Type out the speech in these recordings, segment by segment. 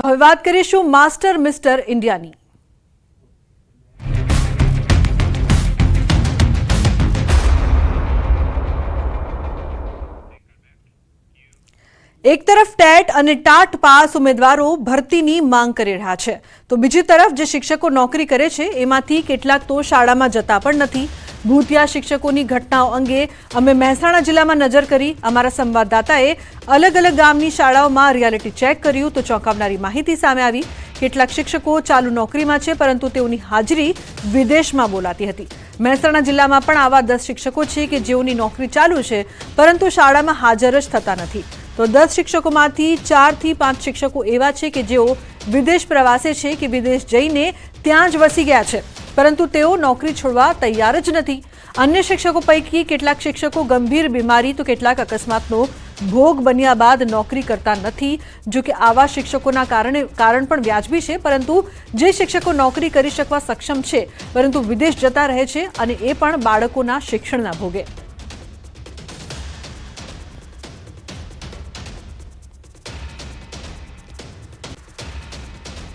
હવે વાત કરીશું માસ્ટર મિસ્ટર ઇન્ડિયાની। एक तरफ टेट અને ટાટ પાસ ઉમેદવારો ભરતીની માંગ કરી રહ્યા છે, તો બીજી તરફ જે શિક્ષકો નોકરી કરે છે એમાંથી કેટલાક તો શાળામાં જતા પણ નથી। ભૂતિયા શિક્ષકોની ઘટનાઓ અંગે અમે મહેસાણા જિલ્લામાં નજર કરી। અમારા સંવાદદાતાએ અલગ અલગ ગામની શાળાઓમાં રિયાલિટી ચેક કર્યું તો ચોંકાવનારી માહિતી સામે આવી। કેટલાક શિક્ષકો ચાલુ નોકરીમાં છે પરંતુ તેઓની હાજરી વિદેશમાં બોલાતી હતી। મહેસાણા જિલ્લામાં પણ આવા 10 શિક્ષકો છે કે જેઓની નોકરી ચાલુ છે પરંતુ શાળામાં હાજર જ થતા નથી। तो 10 शिक्षकोमांथी 4 થી 5 शिक्षको एवा छे के जेओ विदेश प्रवासे छे के विदेश जईने त्यां ज वसी गया छे, परंतु तेओ नौकरी छोड़वा तैयार ज नथी। अन्य शिक्षको पैकी केटलाक शिक्षको गंभीर बीमारी तो केटलाक अकस्मातनो भोग बन्या बाद नौकरी करता नथी। जो कि आवा शिक्षकोना कारण पण व्याजबी छे, परंतु जे शिक्षको नौकरी करी शकवा सक्षम छे परंतु विदेश जता रहे छे अने ए पण बाळकोना शिक्षणना भोगे।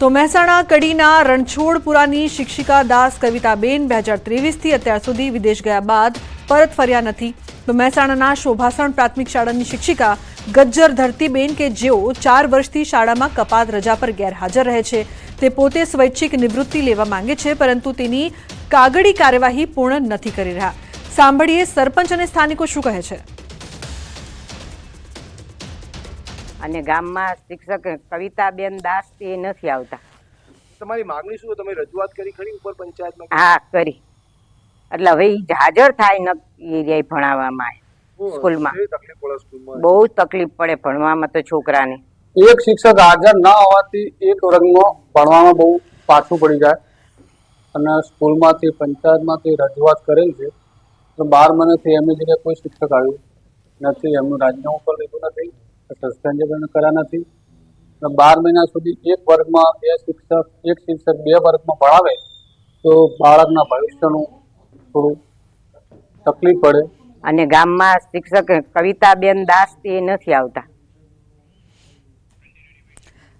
तो મહેસાણા કડીના રણછોડપુરાની શિક્ષિકા દાસ કવિતાબેન 2023 થી અત્યાર સુધી વિદેશ ગયા બાદ પરત ફર્યા નથી। તો મહેસાણાના શોભાસણ પ્રાથમિક શાળાની શિક્ષિકા ગજ્જર ધરતીબેન કે જેઓ 4 વર્ષથી શાળામાં કપાત રજા પર ગેરહાજર રહે છે, તે પોતે સ્વૈચ્છિક નિવૃત્તિ લેવા માંગે છે પરંતુ તેની કાગળી કાર્યવાહી પૂર્ણ નથી કરી રહ્યા। સાંભળીએ સરપંચ અને સ્થાનિકો શું કહે છે। અને ગામમાં શિક્ષક કવિતાબેન દાસ તે નથી આવતા। તમારી માંગણી શું? તમે રજૂઆત કરી ખરી ઉપર પંચાયતમાં? હા કરી, એટલે હવે હાજર થાય ન એરિયા ભણાવવામાં સ્કૂલમાં બહુ તકલીફ પડે ભણવામાં। તો છોકરાને એક શિક્ષક હાજર ન હોવાથી એક વર્ગમાં ભણવામાં બહુ પાછું પડી જાય અને સ્કૂલમાંથી પંચાયતમાંથી રજૂઆત કરેલ છે તો 12 મહિનાથી એમની જગ્યાએ કોઈ શિક્ષક આવ્યું નથી। એમનું રાજીનામું પણ લીધું નથી, સસ્પેન્ડ કર્યા નથી। 12 મહિના સુધી એક વર્ગમાં એક શિક્ષક 2 વર્ગમાં ભણાવે તો બાળકના ભવિષ્યનું થોડું તકલીફ પડે। અને ગામમાં શિક્ષક કવિતાબેન દાસ તે નથી આવતા।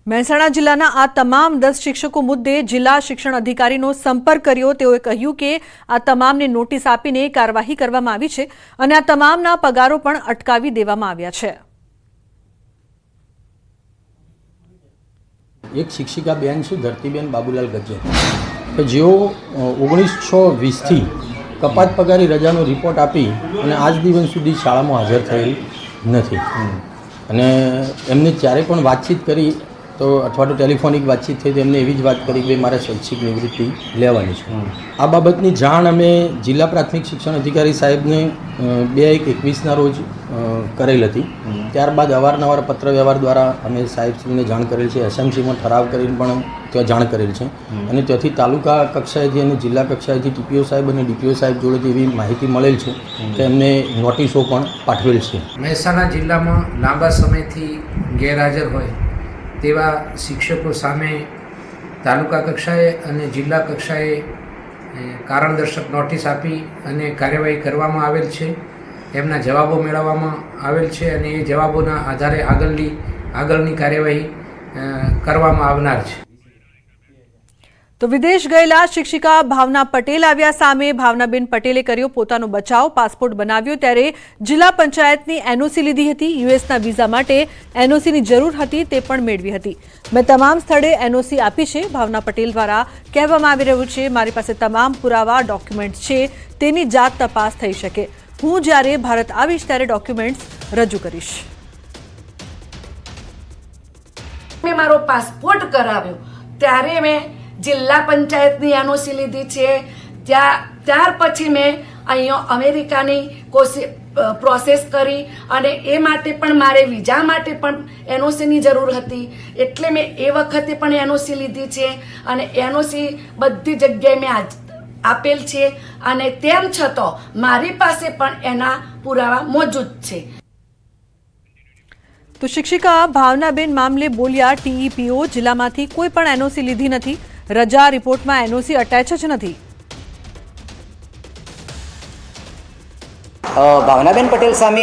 મહેસાણા જિલ્લાના આ તમામ 10 શિક્ષકો મુદ્દે જિલ્લા શિક્ષણ અધિકારીનો સંપર્ક કર્યો। તેઓએ કહ્યું કે આ તમામને નોટિસ આપીને કાર્યવાહી કરવામાં આવી છે અને આ તમામના પગારો પણ અટકાવી દેવામાં આવ્યા છે। एक शिक्षिका बेन छे धरतीबेन बाबूलाल गज्जर के जेओ 19/6/20 थी कपात पगारी रजानो रिपोर्ट आपी अने आज दिवस सुधी शाळामां हाजर थयेल नथी। अने एमने त्यारे पण वातचीत करी तो अथवा तो टेलिफोनिक बातचीत थई तो एमने एवी ज वात करी के मारे स्वैच्छिक निवृत्ति लेवानी छे। आ बाबतनी जाण अमे जिल्ला प्राथमिक शिक्षण अधिकारी साहेबने 2/1/21 रोज करेल हती। त्यारबाद अवारनवार पत्र व्यवहार द्वारा अमे साहेबश्रीने जाण करेल छे। एसएमसी में ठराव करीने पण त्यां जाण करेल छे अने त्याथी तालुका कक्षाएथी अने जिल्ला कक्षाएथी टीपीओ साहेब अने डीपीओ साहेब जोड़ेथी एवी माहिती मळेल छे के एमने नोटिसो पण पाठवेल छे। મહેસાણા જિલ્લામાં લાંબા સમયથી ગેરહાજર હોય તેવા શિક્ષકો સામે તાલુકા કક્ષાએ અને જિલ્લા કક્ષાએ કારણદર્શક નોટિસ આપી અને કાર્યવાહી કરવામાં આવેલ છે। એમના જવાબો મેળવવામાં આવેલ છે અને એ જવાબોના આધારે આગળની કાર્યવાહી કરવામાં આવનાર છે। तो विदेश गयेला शिक्षिका भावना पटेल आव्या सामे। भावनाबेन पटेले कर्यो पोतानो बचाव। पासपोर्ट बनाव्यो त्यारे जिल्ला पंचायतनी एनओसी लीधी हती। यूएसना वीजा माटे एनओसीनी जरूर हती ते पण मेळवी हती। मैं तमाम स्थळे एनओसी आपी छे। भावना पटेल द्वारा कहेवामां आवी रह्युं छे मारी पासे तमाम पुरावा डॉक्युमेंट्स छे, तेनी जात तपास थई शके। हूँ ज्यारे भारत आवीश त्यारे डॉक्युमेंट्स रजू करीश। मैं मारो पासपोर्ट कराव्यो त्यारे मैं जिल्ला पंचायतनी एनओसी लीधी छे। त्यार पछी मैं अहींया अमेरिकानी प्रोसेस करी अने ए माटे पण मारे वीजा माटे पण एनओसीनी जरूर हती एटले मैं ए वखते पण एनओसी लीधी छे अने एनओसी बधी जग्याए मैं आपेल छे अने तेम छतां मारी पासे पण एना पुरावा मौजूद छे। तो शिक्षिका भावनाबेन मामले बोल्या टीईपीओ जिल्लामांथी कोई पण एनओसी लीधी नथी। रजा रिपोर्ट में एनओसी अटेच ज नथी। भावनाबेन पटेल सामे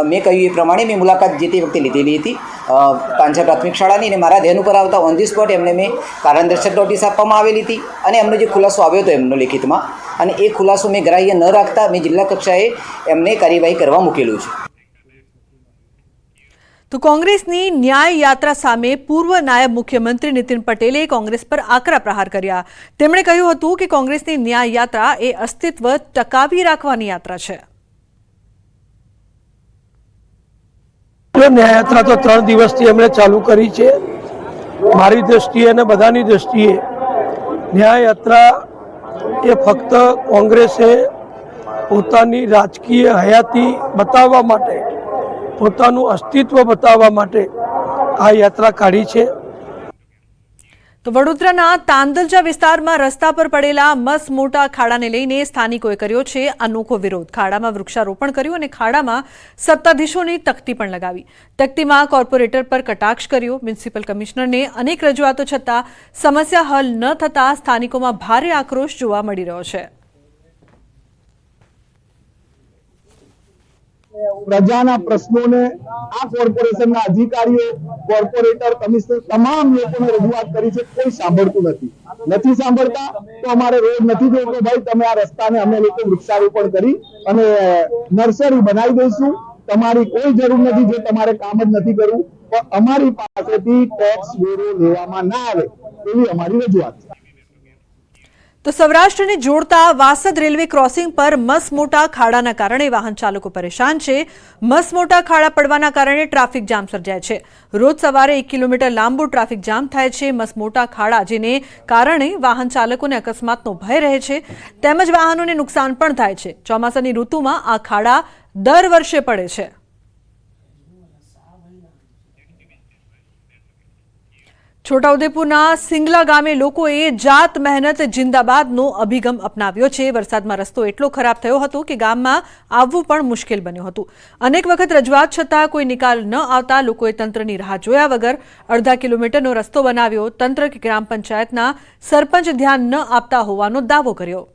मैं कह્યું એ પ્રમાણે મેં મુલાકાત જે તે વખતે લીધેલી હતી પાંછા પ્રાથમિક શાળાની, અને મારા ધ્યાન ઉપર આવતા ઓન ધી સ્પોટ એમને મેં કારણદર્શક નોટિસ આપવામાં આવેલી હતી અને એમનો જે ખુલાસો આવ્યો હતો એમનો લેખિતમાં, અને એ ખુલાસો મેં ગ્રાહ્ય ન રાખતા મેં જિલ્લા કક્ષાએ એમને કાર્યવાહી કરવા મૂકેલું છે. તો કોંગ્રેસની ન્યાય યાત્રા સામે પૂર્વ નાયબ મુખ્યમંત્રી નીતિન પટેલે કોંગ્રેસ પર આકરા પ્રહાર કર્યા. તેમણે કહ્યું હતું કે કોંગ્રેસની ન્યાય યાત્રા એ અસ્તિત્વ ટકાવી રાખવાની યાત્રા છે. ન્યાયયાત્રા તો 3 દિવસથી એમણે ચાલુ કરી છે. મારી દ્રષ્ટિએ અને બધાની દ્રષ્ટિએ ન્યાયયાત્રા એ ફક્ત કોંગ્રેસે પોતાની રાજકીય હયાતી બતાવવા માટે, પોતાનું અસ્તિત્વ બતાવવા માટે આ યાત્રા કાઢી છે. તો વડોદરાના તાંદલજા વિસ્તારમાં રસ્તા પર પડેલા મસ મોટા ખાડાને લઈને સ્થાનિકોએ કર્યો છે અનોખો વિરોધ. ખાડામાં વૃક્ષારોપણ કર્યું અને ખાડામાં સત્તાધીશોની તકતી પણ લગાવી. તકતીમાં કોર્પોરેટર પર કટાક્ષ કર્યો. મ્યુનિસિપલ કમિશનરને અનેક રજૂઆતો છતાં સમસ્યા હલ ન થતાં સ્થાનિકોમાં ભારે આક્રોશ જોવા મળી રહ્યો છે. પ્રજાના પ્રશ્નોને આ કોર્પોરેશનના અધિકારીઓ, કોર્પોરેટર, કમિશનર તમામ લોકોને રજૂઆત કરી છે, કોઈ સાંભળતું નથી સાંભળતા. તો અમારે રોડ નથી જોઈતો, ભાઈ તમે આ રસ્તાને અમે લોકો વૃક્ષારોપણ કરી અને નર્સરી બનાવી દઈશું, તમારી કોઈ જરૂર નથી. જો તમારે કામ જ નથી કરવું તો અમારી પાસેથી ટેક્સ વેરો લેવામાં ના આવે એવી અમારી રજૂઆત છે. તો સૌરાષ્ટ્રને જોડતા વાસદ રેલવે ક્રોસિંગ પર મસ મોટા ખાડાના કારણે વાહન ચાલકો પરેશાન છે. મસ મોટા ખાડા પડવાના કારણે ટ્રાફિક જામ સર્જાય છે. રોજ સવારે 1 કિલોમીટર લાંબુ ટ્રાફિક જામ થાય છે. મસ મોટા ખાડા જેને કારણે વાહન ચાલકોને અકસ્માતનો ભય રહે છે, તેમજ વાહનોને નુકસાન પણ થાય છે. ચોમાસાની ઋતુમાં આ ખાડા દર વર્ષે પડે છે. છોટાઉદેપુરના સિંગલા ગામે લોકોએ જાત મહેનત જિંદાબાદનો અભિગમ અપનાવ્યો છે. વરસાદમાં રસ્તો એટલો ખરાબ થયો હતો કે ગામમાં આવવું પણ મુશ્કેલ બન્યું હતું. અનેક વખત રજૂઆત છતાં કોઈ નિકાલ ન આવતા લોકોએ તંત્રની રાહ જોયા વગર અડધા કિલોમીટરનો રસ્તો બનાવ્યો. તંત્ર કે ગ્રામ પંચાયતના સરપંચ ધ્યાન ન આપતા હોવાનો દાવો કર્યો.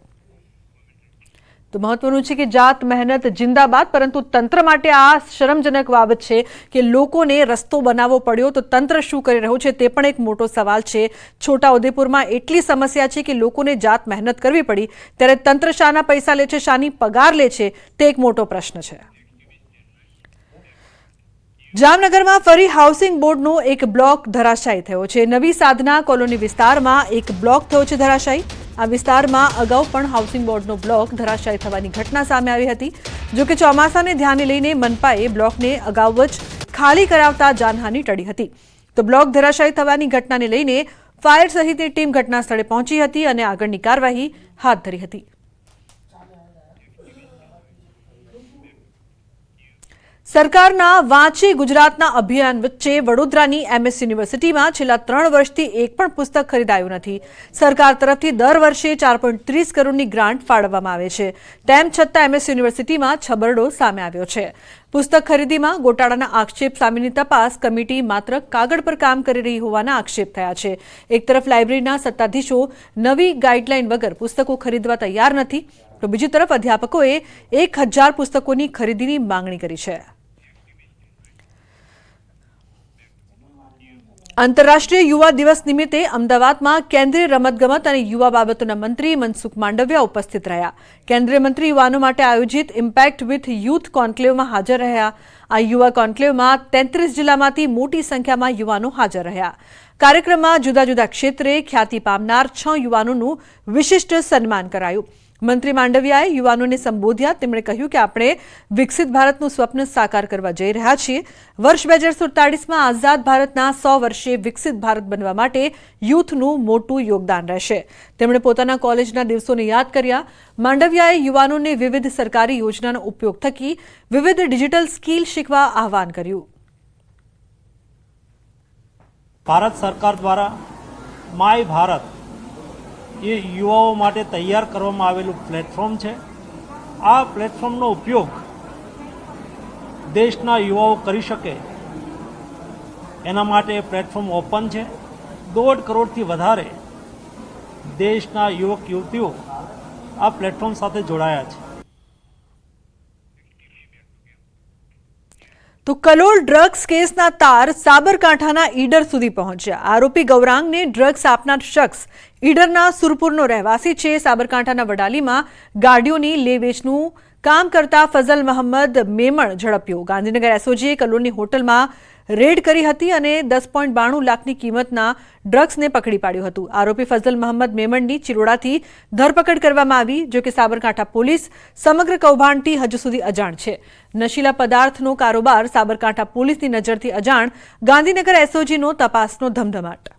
તો મહત્વનું છે કે જાત મહેનત જિંદાબાદ, પરંતુ તંત્ર માટે આ શરમજનક બાબત છે કે લોકોને રસ્તો બનાવવો પડ્યો. તો તંત્ર શું કરી રહ્યું છે તે પણ એક મોટો સવાલ છે. છોટાઉદેપુરમાં એટલી સમસ્યા છે કે લોકોને જાત મહેનત કરવી પડી, ત્યારે તંત્ર શાના પૈસા લે છે, શાની પગાર લે છે, તે એક મોટો પ્રશ્ન છે. જામનગરમાં ફરી હાઉસિંગ બોર્ડનો એક બ્લોક ધરાશાયી થયો છે. નવી સાધના કોલોની વિસ્તારમાં એક બ્લોક થયો છે ધરાશાયી. આ વિસ્તારમાં અગાઉ પણ હાઉસિંગ બોર્ડનો બ્લોક ધરાશાયી થવાની ઘટના સામે આવી હતી. જોકે ચોમાસાને ધ્યાને લઈને મનપાએ બ્લોકને અગાઉ જ ખાલી કરાવતા જાનહાનિ ટળી હતી. તો બ્લોક ધરાશાયી થવાની ઘટનાને લઈને ફાયર સહિતની ટીમ ઘટના સ્થળે પહોંચી હતી અને આગળની કાર્યવાહી હાથ ધરી હતી. સરકારના વાંચી ગુજરાતના અભિયાન વચ્ચે વડોદરાની MS યુનિવર્સિટીમાં છેલ્લા 3 વર્ષથી એક પણ પુસ્તક ખરીદાયું નથી. સરકાર તરફથી દર વર્ષે 4.30 કરોડની ગ્રાન્ટ ફાળવવામાં આવે છે. તેમ છતાં MS યુનિવર્સિટીમાં છબરડો સામે આવ્યો છે. પુસ્તક ખરીદીમાં ગોટાળાના આક્ષેપ સામેની તપાસ કમિટી માત્ર કાગળ પર કામ કરી રહી હોવાના આક્ષેપ થયા છે. એક તરફ લાઇબ્રેરીના સત્તાધીશો નવી ગાઈડલાઈન વગર પુસ્તકો ખરીદવા તૈયાર નથી, તો બીજી તરફ અધ્યાપકોએ 1000 પુસ્તકોની ખરીદીની માંગણી કરી છે. આંતરરાષ્ટ્રીય યુવા દિવસ નિમિત્તે અમદાવાદમાં કેન્દ્રીય રમતગમત અને યુવા બાબતોના મંત્રી મનસુખ માંડવિયા ઉપસ્થિત રહ્યા. કેન્દ્રીય મંત્રી યુવાનો માટે આયોજિત ઇમ્પેક્ટ વિથ યુથ કોન્ક્લેવમાં હાજર રહ્યા. આ યુવા કોન્ક્લેવમાં 33 જિલ્લામાંથી મોટી સંખ્યામાં યુવાનો હાજર રહ્યા. કાર્યક્રમમાં જુદા જુદા ક્ષેત્રે ખ્યાતિ પામનાર 6 યુવાનોનું વિશિષ્ટ સન્માન કરાયું. મંત્રી માંડવિયાએ યુવાનોને સંબોધ્યા. તેમણે કહ્યું કે આપણે વિકસિત ભારતનું સ્વપ્ન સાકાર કરવા જઈ રહ્યા છીએ. વર્ષ 2047માં આઝાદ ભારતના 100 વર્ષે વિકસિત ભારત બનવા માટે યુથનું મોટું યોગદાન રહેશે. તેમણે પોતાના કોલેજના દિવસોને યાદ કર્યા. માંડવિયાએ યુવાનોને વિવિધ સરકારી યોજનાનો ઉપયોગ થકી વિવિધ ડિજિટલ સ્કિલ શીખવા આહવાન કર્યું. ભારત સરકાર દ્વારા માય ભારત એ યુવાઓ માટે તૈયાર કરવામાં આવેલું પ્લેટફોર્મ છે. આ પ્લેટફોર્મનો ઉપયોગ દેશના યુવાઓ કરી શકે એના માટે પ્લેટફોર્મ ઓપન છે. 1.5 કરોડથી વધારે દેશના યુવક યુવતીઓ આ પ્લેટફોર્મ સાથે જોડાયા છે. તો કલોલ ડ્રગ્સ કેસના તાર સાબરકાંઠાના ઈડર સુધી પહોંચ્યા. આરોપી ગૌરાંગને ડ્રગ્સ આપનાર શખ્સ ઈડરના સુરપુરનો રહેવાસી છે. સાબરકાંઠાના વડાલીમાં ગાડીઓની લે વેચનું કામ કરતા ફઝલ મહંમદ મેમણ ઝડપ્યો. ગાંધીનગર એસઓજીએ કલોલની હોટલમાં રેડ કરી હતી અને 10.92 લાખની કિંમતના ડ્રગ્સને પકડી પાડ્યું હતું. આરોપી ફઝલ મહંમદ મેમણની ચિરોડાથી ધરપકડ કરવામાં આવી, જો કે સાબરકાંઠા પોલીસ સમગ્ર કૌભાંડથી હજુ સુધી અજાણ છે. નશીલા પદાર્થનો કારોબાર સાબરકાંઠા પોલીસની નજરથી અજાણ. ગાંધીનગર એસઓજીનો તપાસનો ધમધમાટ.